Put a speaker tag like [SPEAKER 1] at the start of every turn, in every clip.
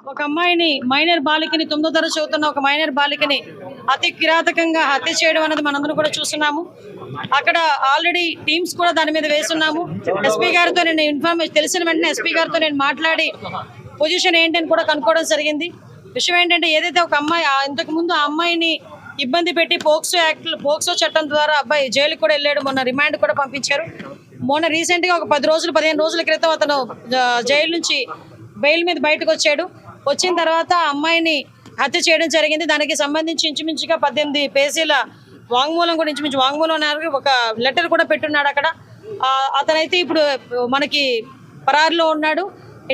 [SPEAKER 1] ఒక అమ్మాయిని మైనర్ బాలికని 9వ తరగతి చదువుతున్న ఒక మైనర్ బాలికని అతి కిరాతకంగా హత్య చేయడం అనేది మనందరం కూడా చూస్తున్నాము. అక్కడ ఆల్రెడీ టీమ్స్ కూడా దాని మీద వేస్తున్నాము. ఎస్పీ గారితో నేను ఇన్ఫర్మేషన్ తెలిసిన వెంటనే ఎస్పీ గారితో నేను మాట్లాడి పొజిషన్ ఏంటని కూడా కనుక్కోవడం జరిగింది. విషయం ఏంటంటే ఏదైతే ఒక అమ్మాయి ఇంతకు ముందు ఆ అమ్మాయిని ఇబ్బంది పెట్టి పోక్సో చట్టం ద్వారా అబ్బాయి జైలుకి కూడా వెళ్ళాడు. మొన్న రిమాండ్ కూడా పంపించారు. మొన్న రీసెంట్ గా ఒక 15 రోజుల క్రితం అతను జైలు నుంచి బెయిల్ మీద బయటకు వచ్చాడు. వచ్చిన తర్వాత అమ్మాయిని హత్య చేయడం జరిగింది. దానికి సంబంధించి ఇంచుమించుగా 18 పేజీల వాంగ్మూలం కూడా ఇంచుమించు వాంగ్మూలం ఒక లెటర్ కూడా పెట్టున్నాడు అక్కడ. అతనైతే ఇప్పుడు మనకి పరారులో ఉన్నాడు.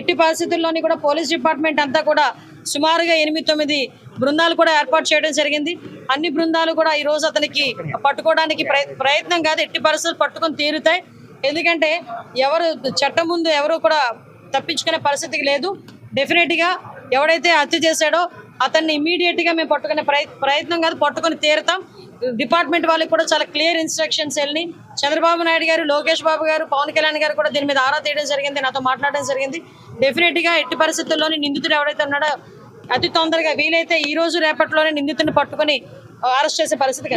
[SPEAKER 1] ఎట్టి పరిస్థితుల్లోని కూడా పోలీస్ డిపార్ట్మెంట్ అంతా కూడా సుమారుగా 8-9 బృందాలు కూడా ఏర్పాటు చేయడం జరిగింది. అన్ని బృందాలు కూడా ఈ రోజు అతనికి పట్టుకోవడానికి ప్రయత్నం కాదు, ఎట్టి పరిస్థితులు పట్టుకొని తీరుతాయి. ఎందుకంటే ఎవరు చట్టం ముందు ఎవరు కూడా తప్పించుకునే పరిస్థితికి లేదు. డెఫినెట్ గా ఎవడైతే హత్య చేశాడో అతన్ని ఇమీడియట్ గా మేము పట్టుకునే ప్రయత్నం కాదు, పట్టుకొని తీరుతాం. డిపార్ట్మెంట్ వాళ్ళకి కూడా చాలా క్లియర్ ఇన్స్ట్రక్షన్స్ వెళ్ళి చంద్రబాబు నాయుడు గారు, లోకేష్ బాబు గారు, పవన్ కళ్యాణ్ గారు కూడా దీని మీద ఆరా తీయడం జరిగింది, నాతో మాట్లాడడం జరిగింది. డెఫినెట్ గా ఎట్టి పరిస్థితుల్లోని నిందితుడు ఎవరైతే ఉన్నాడో అతి తొందరగా వీలైతే ఈ రోజు రేపట్లోనే నిందితుడిని పట్టుకుని అరెస్ట్ చేసే పరిస్థితి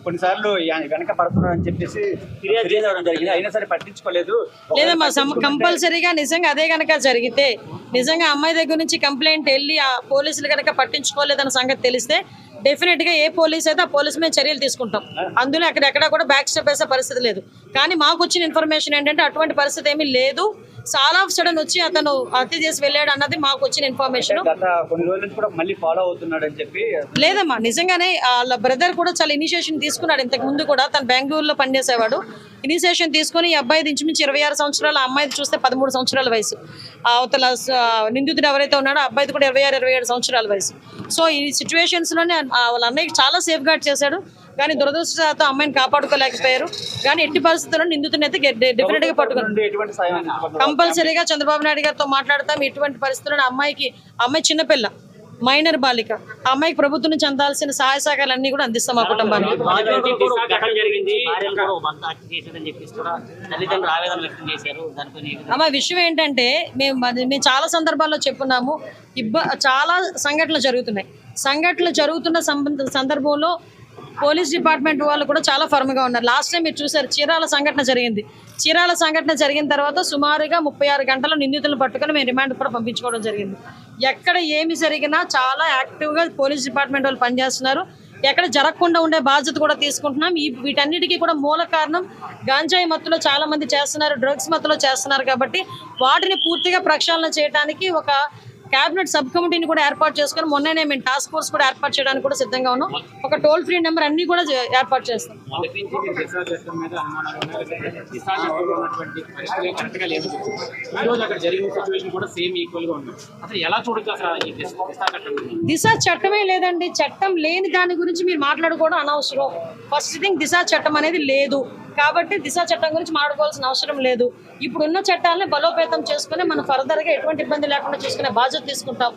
[SPEAKER 2] కొన్నిసార్లు వెనక పడుతున్నారని చెప్పేసి ఫిర్యాదు చేయడం జరిగింది. అయినా సరే పట్టించుకోలేదు.
[SPEAKER 1] లేదమ్మా, కంపల్సరీగా నిజంగా అదే కనుక జరిగితే, నిజంగా అమ్మాయి దగ్గర నుంచి కంప్లైంట్ వెళ్ళి ఆ పోలీసులు కనుక పట్టించుకోలేదన్న సంగతి తెలిస్తే డెఫినెట్ గా ఏ పోలీస్ అయితే ఆ పోలీస్ మీద చర్యలు తీసుకుంటాం. అందులో అక్కడెక్కడ కూడా బ్యాక్ స్టెప్ వేసే పరిస్థితి లేదు. కానీ మాకు వచ్చిన ఇన్ఫర్మేషన్ ఏంటంటే అటువంటి పరిస్థితి ఏమీ లేదు. చాలా ఆఫ్ సడన్ వచ్చి అతను హత్య చేసి వెళ్ళాడు అన్నది మాకు వచ్చిన ఇన్ఫర్మేషన్. లేదమ్మా, నిజంగానే వాళ్ళ బ్రదర్ కూడా చాలా ఇనిషియేషన్ తీసుకున్నాడు. ఇంతకు ముందు కూడా తను బెంగళూరులో పనిచేసేవాడు. ఇనిషియేషన్ తీసుకుని ఈ అబ్బాయి ఇంచుమించు 26 సంవత్సరాలు, ఆ అమ్మాయిది చూస్తే 13 సంవత్సరాల వయసు. అవతల నిందితుడు ఎవరైతే ఉన్నాడో అబ్బాయిది కూడా 26-27 సంవత్సరాల వయసు. సో ఈ సిచ్యువేషన్స్ లోనే వాళ్ళ అన్నయ్యకి చాలా సేఫ్ గార్డ్ చేశాడు. కానీ దురదృష్టంతో అమ్మాయిని కాపాడుకోలేకపోయారు. కానీ ఎట్టి పరిస్థితుల్లో నిందితుని అయితే డెఫినెట్ గా పట్టుకున్నాం. కంపల్సరీగా చంద్రబాబు నాయుడు గారితో మాట్లాడతాం. ఎటువంటి పరిస్థితుల్లో అమ్మాయి చిన్నపిల్ల, మైనర్ బాలిక, ఆ అమ్మాయికి ప్రభుత్వం నుంచి అందాల్సిన సహాయ సహకారాలు అన్ని కూడా అందిస్తాం మా కుటుంబానికి. అమ్మ విషయం ఏంటంటే మేము చాలా సందర్భాల్లో చెప్పున్నాము, చాలా సంఘటనలు జరుగుతున్న సందర్భంలో పోలీస్ డిపార్ట్మెంట్ వాళ్ళు కూడా చాలా ఫర్మ్ గా ఉన్నారు. లాస్ట్ టైం మీరు చూసారు, చీరాల సంఘటన జరిగిన తర్వాత సుమారుగా 36 గంటల నిందితులను పట్టుకొని మేము రిమాండ్ కూడా పంపించుకోవడం జరిగింది. ఎక్కడ ఏమి జరిగినా చాలా యాక్టివ్ గా పోలీస్ డిపార్ట్మెంట్ వాళ్ళు పనిచేస్తున్నారు. ఎక్కడ జరగకుండా ఉండే బాధ్యత కూడా తీసుకుంటున్నాం. వీటన్నిటికీ కూడా మూల కారణం గాంజాయి మత్తులో చాలా మంది చేస్తున్నారు, డ్రగ్స్ మత్తులో చేస్తున్నారు. కాబట్టి వాటిని పూర్తిగా ప్రక్షాళన చేయడానికి ఒక కేబినెట్ సబ్ కమిటీని కూడా ఏర్పాటు చేసుకుని మొన్ననే మేము టాస్క్ ఫోర్స్ కూడా ఏర్పాటు చేయడానికి కూడా సిద్ధంగా ఉన్నాం. ఒక టోల్ ఫ్రీ నెంబర్ అన్ని కూడా ఏర్పాటు చేస్తాం. దిశ చట్టమే లేదండి. చట్టం లేని దాని గురించి మీరు మాట్లాడుకోవడం అనవసరం. ఫస్ట్ థింగ్, దిశ చట్టం అనేది లేదు కాబట్టి దిశ చట్టం గురించి మాట్లాడుకోవాల్సిన అవసరం లేదు. ఇప్పుడున్న చట్టాలని బలోపేతం చేసుకుని మనం ఫర్దర్ గా ఎటువంటి ఇబ్బంది లేకుండా చేసుకునే బాధ్యత తీసుకుంటాం.